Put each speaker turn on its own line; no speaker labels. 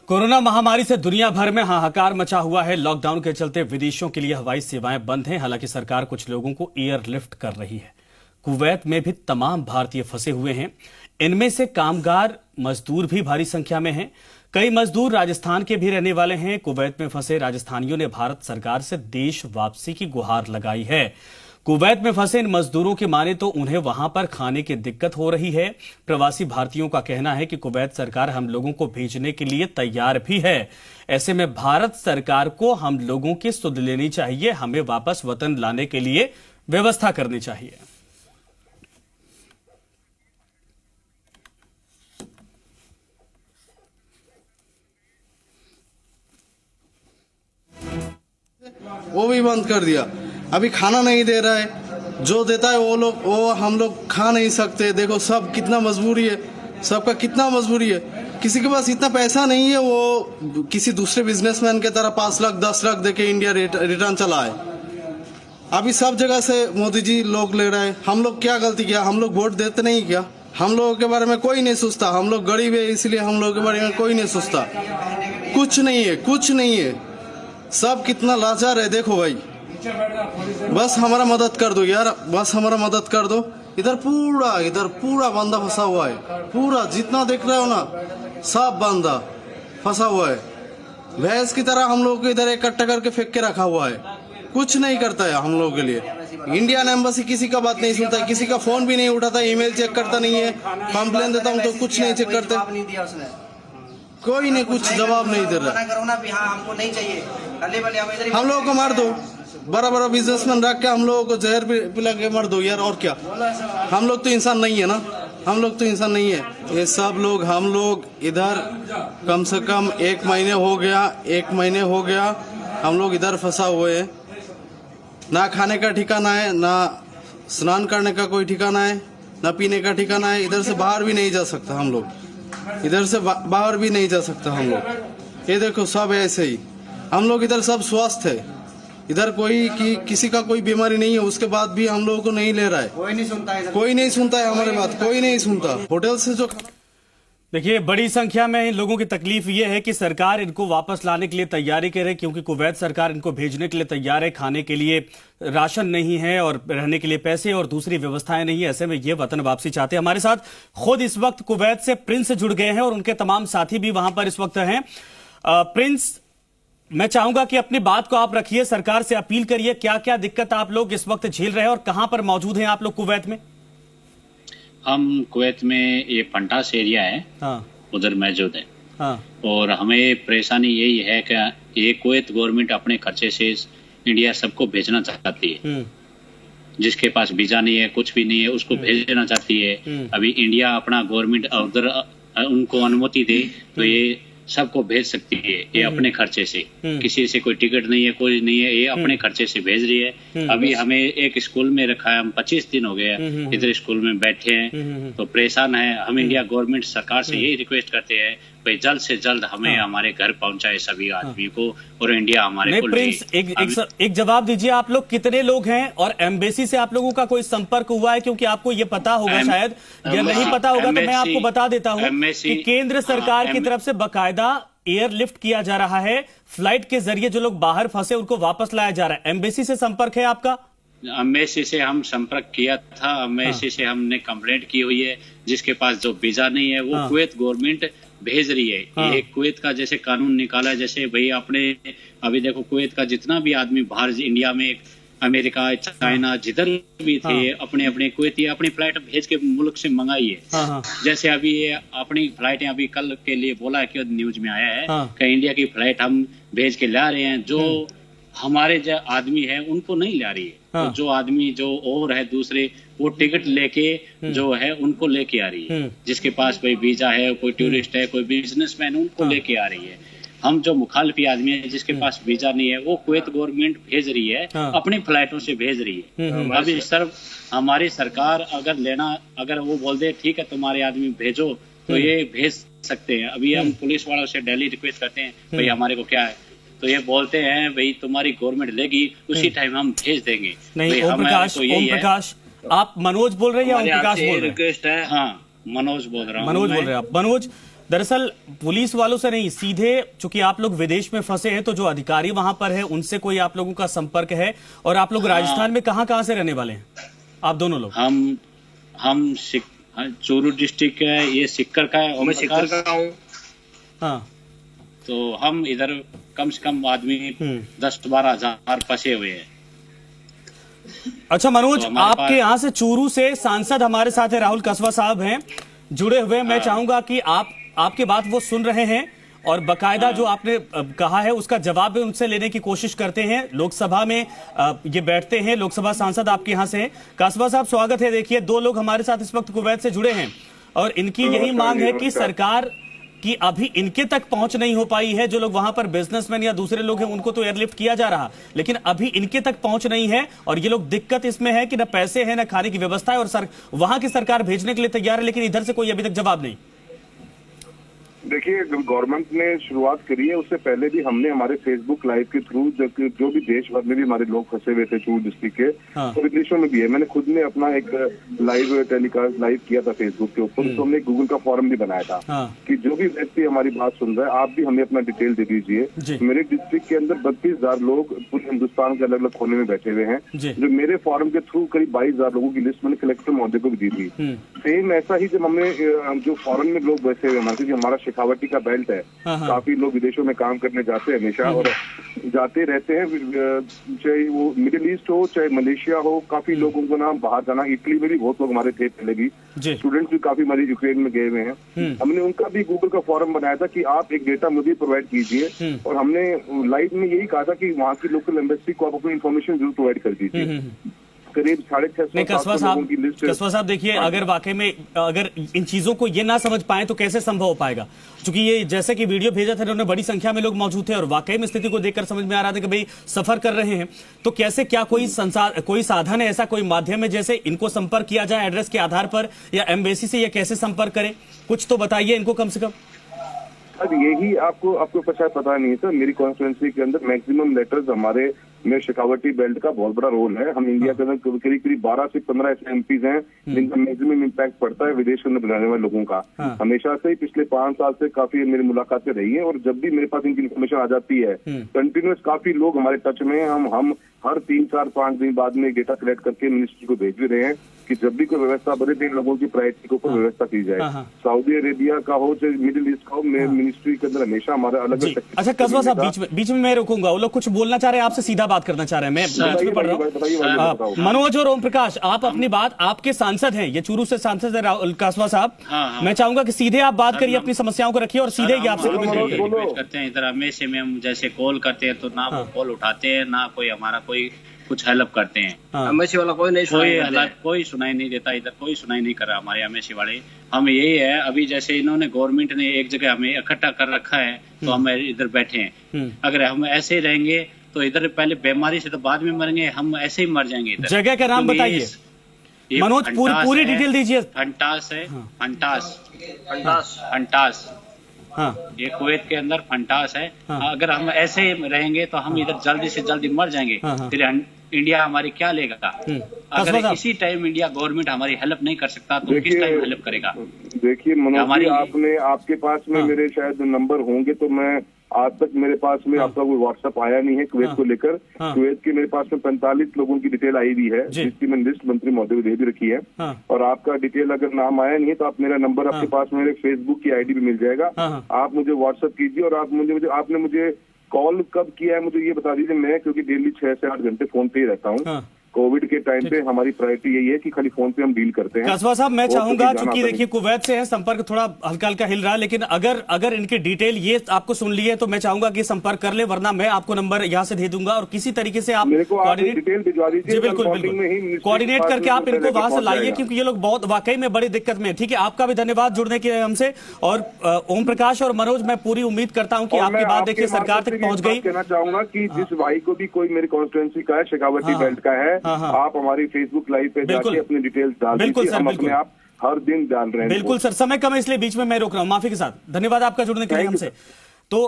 Corona महामारी से दुनिया भर में हाहाकार मचा हुआ है। लॉकडाउन के चलते विदेशों के लिए हवाई सेवाएं बंद हैं। हालांकि सरकार कुछ लोगों को एयरलिफ्ट कर रही है। कुवैत में भी तमाम भारतीय फंसे हुए हैं। इनमें से कामगार मजदूर भी भारी संख्या में हैं। कई मजदूर राजस्थान के भी रहने वाले हैं। कुवैत में फंसे राजस्थानियों ने भारत सरकार से देश वापसी की गुहार लगाई है। कुवैत में फंसे इन मजदूरों के माने तो उन्हें वहां पर खाने की दिक्कत हो रही है। प्रवासी भारतीयों का कहना है कि कुवैत सरकार हम लोगों को भेजने के लिए तैयार भी है। ऐसे में भारत सरकार को हम लोगों की सुध लेनी चाहिए। हमें वापस वतन लाने के लिए व्यवस्था करनी चाहिए।
वो भी बंद कर दिया। अभी खाना नहीं दे रहा है। जो देता है वो हम लोग खा नहीं सकते। देखो सब कितना मजबूरी है, सबका कितना मजबूरी है। किसी के पास इतना पैसा नहीं है वो किसी दूसरे बिजनेसमैन के तरह 5 लाख 10 लाख देके इंडिया रिटर्न चला है। अभी सब जगह से मोदी जी लोग ले रहे हैं। हम लोग क्या गलती किया? हम लोग वोट देते नहीं क्या? हम लोगों के बारे में कोई नहीं सोचता। हम लोग गरीब है इसलिए हम लोगों के बारे में कोई नहीं सोचता। कुछ नहीं है, कुछ नहीं है। सब कितना लाचार है। देखो भाई, बस हमारा मदद कर दो यार, बस हमारा मदद कर दो। इधर पूरा बंदा फंसा हुआ है। पूरा जितना देख रहे हो ना, सब बंदा फंसा हुआ है। भैंस की तरह हम लोग को इधर इकट्ठा करके फेंक के रखा हुआ है। कुछ नहीं करता है हम लोगों के लिए। इंडियन एम्बेसी किसी का बात नहीं सुनता, किसी का फोन भी नहीं उठाता, ईमेल चेक करता नहीं है। कंप्लेन देता हूँ तो कुछ नहीं चेक करते। कोई नहीं, कुछ जवाब नहीं दे रहा।
हमको नहीं चाहिए।
हम लोगों को मार दो। बड़ा बिजनेसमैन रख के हम लोगों को जहर पिला के मार दो यार, और क्या। हम लोग तो इंसान नहीं है ना, हम लोग तो इंसान नहीं है। ये सब लोग हम लोग इधर कम से कम 1 महीने हो गया हम लोग इधर फंसा हुए हैं। ना खाने का ठिकाना है, ना स्नान करने का कोई ठिकाना है, ना पीने का ठिकाना है। इधर से बाहर भी नहीं जा सकता हम लोग, इधर से बाहर भी नहीं जा सकता हम लोग। ये देखो सब ऐसे ही। हम लोग इधर सब स्वस्थ है। इधर किसी का कोई बीमारी नहीं है, उसके बाद भी हम लोगों को नहीं ले रहा है। कोई नहीं सुनता है हमारे बात, कोई नहीं सुनता। होटल से जो
देखिए, बड़ी संख्या में इन लोगों की तकलीफ ये है कि सरकार इनको वापस लाने के लिए तैयारी करे, क्योंकि कुवैत सरकार इनको भेजने के लिए तैयार है। खाने के लिए राशन नहीं है और रहने के लिए पैसे और दूसरी व्यवस्थाएं नहीं है। ऐसे में ये वतन वापसी चाहते हैं। हमारे साथ खुद इस वक्त कुवैत से प्रिंस जुड़ गए हैं और उनके तमाम साथी भी वहां पर इस वक्त हैं। प्रिंस, मैं चाहूंगा कि अपनी बात को आप रखिए, सरकार से अपील करिए। क्या क्या दिक्कत आप लोग इस वक्त झेल रहे हैं और कहां पर मौजूद हैं आप लोग कुवैत में?
हम कुवैत में ये फंटास एरिया है,
हाँ।
उधर मौजूद है।
हाँ।
और हमें परेशानी यही है कि ये कुवैत गवर्नमेंट अपने खर्चे से इंडिया सबको भेजना चाहती है। जिसके पास वीजा नहीं है, कुछ भी नहीं है, उसको भेजना चाहती है। अभी इंडिया अपना गवर्नमेंट उधर उनको अनुमति दे तो ये सबको भेज सकती है। ये अपने खर्चे से, किसी से कोई टिकट नहीं है, कोई नहीं है, ये अपने खर्चे से भेज रही है। अभी हमें एक स्कूल में रखा है, हम 25 दिन हो गए इधर स्कूल में बैठे हैं, तो परेशान है। हम इंडिया गवर्नमेंट सरकार से यही रिक्वेस्ट करते हैं भाई जल्द से जल्द हमें हमारे घर पहुंचाए सभी आदमी को, और इंडिया हमारे को
प्रिंस, एक जवाब दीजिए, आप लोग कितने लोग हैं और एम्बेसी से आप लोगों का कोई संपर्क हुआ है? क्योंकि आपको ये पता होगा शायद, या नहीं पता होगा तो मैं आपको बता देता हूं कि केंद्र सरकार की तरफ से बाकायदा एयरलिफ्ट किया जा रहा है। फ्लाइट के जरिए जो लोग बाहर फंसे उनको वापस लाया जा रहा है। एम्बेसी से संपर्क है आपका?
एम्बेसी से हम संपर्क किया था। एम्बेसी से हमने कंप्लेंट की हुई है। जिसके पास जो वीजा नहीं है वो कुवैत गवर्नमेंट भेज रही है। ये कुवैत का जैसे कानून निकाला, जैसे भाई अपने अभी देखो कुवैत का जितना भी आदमी बाहर इंडिया में, अमेरिका, चाइना, जिधर भी थे, अपने कुवैती अपनी फ्लाइट भेज के मुल्क से मंगाई है। जैसे अभी ये अपनी फ्लाइटें अभी कल के लिए बोला है कि न्यूज में आया है कि इंडिया की फ्लाइट हम भेज के ला रहे हैं। जो हमारे जो आदमी है उनको नहीं ला रही है। तो जो आदमी जो और है दूसरे, वो टिकट लेके जो है उनको लेके आ रही है। जिसके पास कोई वीजा है, कोई टूरिस्ट है, कोई बिजनेसमैन, उनको लेके आ रही है। हम जो मुखालफी आदमी है जिसके पास वीजा नहीं है, वो कुवैत गवर्नमेंट भेज रही है, अपनी फ्लाइटों से भेज रही है। अभी सर हमारी सरकार अगर वो बोल दे ठीक है तुम्हारे आदमी भेजो, तो ये भेज सकते हैं। अभी हम पुलिस वालों से डेली रिक्वेस्ट करते हैं भाई हमारे को क्या है, तो ये बोलते हैं भाई तुम्हारी गवर्नमेंट लेगी उसी टाइम हम भेज देंगे।
नहीं, ओम प्रकाश, आप मनोज बोल रहे हैं या ओम प्रकाश बोल रहे हैं?
रिक्वेस्ट है। हाँ, मनोज बोल रहा हूँ।
मनोज बोल रहे हैं आप। मनोज, दरअसल पुलिस वालों से नहीं, सीधे चूंकि आप लोग विदेश में फंसे हैं तो जो अधिकारी वहां पर है उनसे कोई आप लोगों का संपर्क है? और आप लोग राजस्थान में कहां से रहने वाले हैं आप दोनों लोग?
हम चूरू डिस्ट्रिक्ट है, ये सिक्कर का है।
मैं सिक्कर का हूँ।
हाँ,
तो हम इधर कम से कम आदमी 10-12 हजार फंसे हुए हैं।
अच्छा मनोज,
तो हमारे
आपके यहाँ से चूरू से सांसद हमारे साथ है, राहुल कसवा साहब हैं जुड़े हुए। मैं चाहूंगा कि आपके बात वो सुन रहे हैं और बकायदा जो आपने कहा है उसका जवाब भी उनसे लेने की कोशिश करते हैं। लोकसभा में ये बैठते हैं, लोकसभा सांसद आपके यहाँ से। कसवा साहब स्वागत है। देखिए, 2 लोग हमारे साथ इस वक्त कुवैत से जुड़े हैं और इनकी यही मांग है कि सरकार कि अभी इनके तक पहुंच नहीं हो पाई है। जो लोग वहां पर बिजनेसमैन या दूसरे लोग हैं उनको तो एयरलिफ्ट किया जा रहा, लेकिन अभी इनके तक पहुंच नहीं है। और ये लोग दिक्कत इसमें है कि न पैसे हैं, न खाने की व्यवस्था है, और वहां की सरकार भेजने के लिए तैयार है, लेकिन इधर से कोई अभी तक जवाब नहीं।
देखिए, गवर्नमेंट ने शुरुआत करी है, उससे पहले भी हमने हमारे फेसबुक लाइव के थ्रू जो भी देश भर में भी हमारे लोग फंसे हुए थे चूरू डिस्ट्रिक्ट के, तो विदेशों में भी है। मैंने खुद ने अपना एक लाइव टेलीकास्ट लाइव किया था फेसबुक के ऊपर। तो हमने गूगल का फॉरम भी बनाया था कि जो भी व्यक्ति हमारी बात सुन रहा है, आप भी हमें अपना डिटेल दे दीजिए। मेरे डिस्ट्रिक्ट के अंदर 32,000 लोग पूरे हिंदुस्तान के अलग अलग कोने में बैठे हुए हैं। जो मेरे फॉरम के थ्रू करीब 22,000 लोगों की लिस्ट मैंने कलेक्टर महोदय को भी दी थी। सेम ऐसा ही जब हमने जो फॉरन में लोग बैठे हुए हमारे, हमारा शेखावटी का बेल्ट है, काफी लोग विदेशों में काम करने जाते हैं हमेशा और जाते रहते हैं, चाहे वो मिडिल ईस्ट हो चाहे मलेशिया हो। काफी लोगों को ना बाहर जाना, इटली में भी बहुत लोग हमारे थे पहले भी, स्टूडेंट्स भी काफी हमारे यूक्रेन में गए हुए हैं। हमने उनका भी गूगल का फॉरम बनाया था कि आप एक डेटा मुझे प्रोवाइड कीजिए, और हमने लाइव में यही कहा था कि वहाँ की लोकल एम्बेसी को आप अपनी इन्फॉर्मेशन जरूर प्रोवाइड कर दीजिए। करीब 650
कसवा साहब देखिए, अगर वाकई में अगर इन चीजों को ये ना समझ पाए तो कैसे संभव हो पाएगा? क्योंकि ये जैसे कि वीडियो भेजा था उन्होंने, बड़ी संख्या में लोग मौजूद थे और वाकई में स्थिति को देखकर समझ में आ रहा था कि भाई सफर कर रहे हैं, तो कैसे, क्या कोई साधन है ऐसा, कोई माध्यम है जैसे इनको संपर्क किया जाए एड्रेस के आधार पर, या एम्बेसी से ये कैसे संपर्क करें? कुछ तो बताइए इनको कम से कम।
सर यही आपको शायद पता नहीं है सर, मेरी कॉन्स्टिट्यूंसी के अंदर मैक्सिमम लेटर्स हमारे में शेखावटी बेल्ट का बहुत बड़ा रोल है। हम इंडिया के अंदर करीब 12 से 15 ऐसे एमपीज हैं जिनका मैक्सिमम इम्पैक्ट पड़ता है विदेश के अंदर बनाने वाले लोगों का। हमेशा से ही पिछले 5 साल से काफी मेरी मुलाकातें रही है, और जब भी मेरे पास इनकी इन्फॉर्मेशन आ जाती है, कंटिन्यूस काफी लोग हमारे टच में हैं। हम हर 3, 4, 5 दिन बाद में डेटा कलेक्ट करके मिनिस्ट्री को भेज भी रहे हैं कि जब भी कोई व्यवस्था बने तो इन लोगों की प्रायोरिटी के ऊपर व्यवस्था की जाए। सऊदी अरेबिया का हो चाहे मिडिल ईस्ट का हो, मिनिस्ट्री के अंदर हमेशा हमारा अलग अलग।
अच्छा कसवा साहब, बीच में मैं रुकूंगा, वो लोग कुछ बोलना चाह रहे हैं आपसे, सीधा बात करना चाह रहे हैं, मैं बीच में पढ़ रहा हूँ। मनोज और ओम प्रकाश, आप अपनी बात, आपके सांसद हैं, ये चूरू से सांसद है राहुल कसवा साहब, मैं चाहूंगा कि सीधे आप बात करिए, अपनी समस्याओं को रखिए और सीधे ही आपसे
करते हैं। इधर हमेशा में हम जैसे कॉल करते हैं तो ना वो कॉल उठाते हैं, ना कोई हमारा कोई कुछ हेल्प करते हैं।
अमेसी वाला कोई
सुनाई नहीं देता, इधर कोई सुनाई नहीं कर रहा हमारे अमेसी वाले। हम यही है, अभी जैसे इन्होंने गवर्नमेंट ने एक जगह हमें इकट्ठा कर रखा है तो हम इधर बैठे हैं। अगर हम ऐसे ही रहेंगे तो इधर पहले बीमारी से तो बाद में मरेंगे, हम ऐसे ही मर जाएंगे। इधर
जगह का नाम बताइए मनोज, पूरी डिटेल दीजिए।
फंटास है, फंटास ये कुवैत के अंदर फंटास है। अगर हम ऐसे ही रहेंगे तो हम इधर जल्दी से जल्दी मर जाएंगे। फिर इंडिया हमारी क्या लेगा? अगर इसी टाइम इंडिया गवर्नमेंट हमारी हेल्प नहीं कर सकता तो किस टाइम हेल्प करेगा?
देखिए मनोज जी, आपके पास में मेरे शायद नंबर होंगे, तो मैं आज तक मेरे पास में आपका कोई व्हाट्सएप आया नहीं है कुवैत को लेकर। कुवैत के मेरे पास में 45 लोगों की डिटेल आई हुई है, जिसकी मैंने लिस्ट मंत्री महोदय को दे भी रखी है। और आपका डिटेल अगर नाम आया नहीं है तो आप मेरा नंबर आपके पास मेरे फेसबुक की आईडी भी मिल जाएगा। आप मुझे व्हाट्सएप कीजिए, और आप आपने मुझे कॉल कब किया है मुझे ये बता दीजिए। मैं क्योंकि डेली 6 से 8 घंटे फोन पे ही रहता हूँ। कोविड के टाइम पे हमारी प्रायोरिटी यही है कि खाली फोन पे हम डील करते हैं।
कसवा साहब, मैं चाहूंगा, चूंकि देखिए कुवैत से है, संपर्क थोड़ा हल्का हल्का हिल रहा है, लेकिन अगर इनकी डिटेल ये आपको सुन ली है तो मैं चाहूंगा कि संपर्क कर ले, वरना मैं आपको नंबर यहाँ से दे दूंगा और किसी तरीके से आप
डिटेल भिजवा दीजिए।
बिल्कुल कोऑर्डिनेट करके आप इनको वहां से लाइए, क्योंकि ये लोग बहुत वाकई में बड़ी दिक्कत में। ठीक है, आपका भी धन्यवाद जुड़ने के लिए हमसे। और ओम प्रकाश और मनोज, मैं पूरी उम्मीद करता हूँ कि आपकी बात देखिए सरकार तक पहुंच गई।
कहना चाहूंगा कि जिस भाई को भी कोई मेरी कॉन्स्टिट्यूंसी का है, शेखावटी बेल्ट का है, आप हमारी फेसबुक लाइव पे जाके अपनी डिटेल्स डाल दीजिए। हम अपने आप हर दिन डाल रहे हैं।
बिल्कुल सर, समय कम है इसलिए बीच में मैं रोक रहा हूँ, माफी के साथ। धन्यवाद आपका जुड़ने के लिए हमसे। तो